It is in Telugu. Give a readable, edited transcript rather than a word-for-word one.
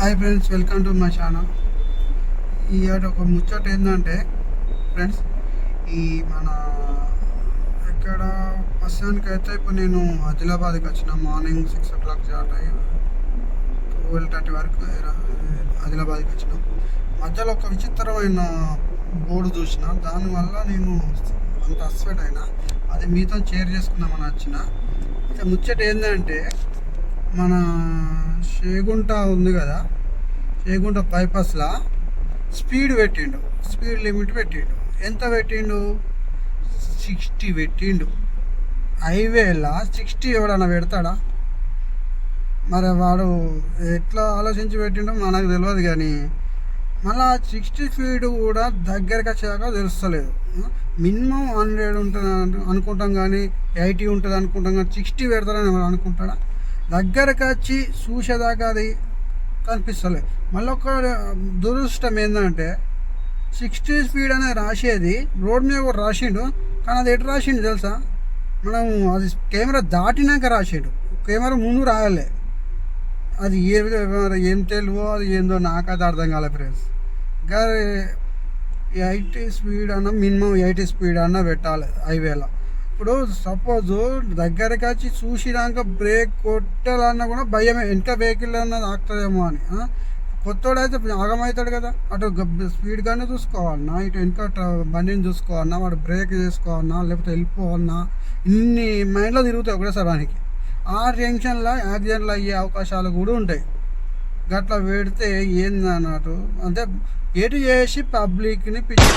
Hi friends, welcome to my channel. ఈ ఒక ముచ్చట ఏంటంటే ఫ్రెండ్స్, ఈ మన ఇక్కడ ప్రస్తుతానికి అయితే ఇప్పుడు నేను ఆదిలాబాద్కి వచ్చిన. మార్నింగ్ 6 o'clock స్టార్ట్ అయ్యి 12:30 వరకు ఆదిలాబాద్కి వచ్చిన. మధ్యలో ఒక విచిత్రమైన బోర్డు చూసిన, దానివల్ల నేను అంత అస్వెట్ అయినా. అది మీతో షేర్ చేసుకుందామని వచ్చిన. ఇక ముచ్చట ఏంటంటే, మన చేగుంట ఉంది కదా, చేగుంట బైపాస్లో స్పీడ్ పెట్టిండు, స్పీడ్ లిమిట్ పెట్టిండు. ఎంత పెట్టిండు? 60 పెట్టిండు. హైవేలా 60 ఎవడన్నా పెడతాడా? మరి వాడు ఎట్లా ఆలోచించి పెట్టిండో మనకు తెలియదు. కానీ మళ్ళా 60 స్పీడ్ కూడా దగ్గరకు వచ్చాక తెలుస్తలేదు. మినిమం 100 ఉంటుంది అనుకుంటాం, కానీ 80 ఉంటుంది అనుకుంటాం, కానీ 60 పెడతారని అనుకుంటాడా? దగ్గరకు వచ్చి చూసేదాకా అది కనిపిస్తలేదు. మళ్ళీ ఒక దురదృష్టం ఏంటంటే, 60 స్పీడ్ అనేది రాసేది రోడ్ మీద కూడా రాసిండు, కానీ అది ఎటు రాసిండు తెలుసా? మనం అది కెమెరా దాటినాక రాసిండు, కెమెరా ముందు రాయాలి. అది ఏం తెలువో, అది ఏందో నాకు అది అర్థం కాలే ఫ్రెండ్స్. ఇంకా 80 స్పీడ్ అన్న, మినిమం 80 స్పీడ్ అన్న పెట్టాలి హైవేలో. ఇప్పుడు సపోజు దగ్గరికి వచ్చి చూసినాక బ్రేక్ కొట్టాలన్నా కూడా భయమే, వెనక వెహికల్ అన్నది ఆగుతుందేమో అని. కొత్తోడైతే ఆగమవుతాడు కదా, అటు స్పీడ్గానే చూసుకోవాలన్నా, ఇటు వెనక బండిని చూసుకోవాలన్నా, వాడు బ్రేక్ చేసుకోవాలన్నా, లేకపోతే వెళ్ళిపోవాలన్నా, ఇన్ని మైండ్లో తిరుగుతాయి ఒకటేసారి వానికి. ఆ టెన్షన్లో యాక్సిడెంట్లు అయ్యే అవకాశాలు కూడా ఉంటాయి. గట్లా పెడితే ఏందన్నట్టు, అంటే ఎటు చేసి పబ్లిక్ని పిచ్చి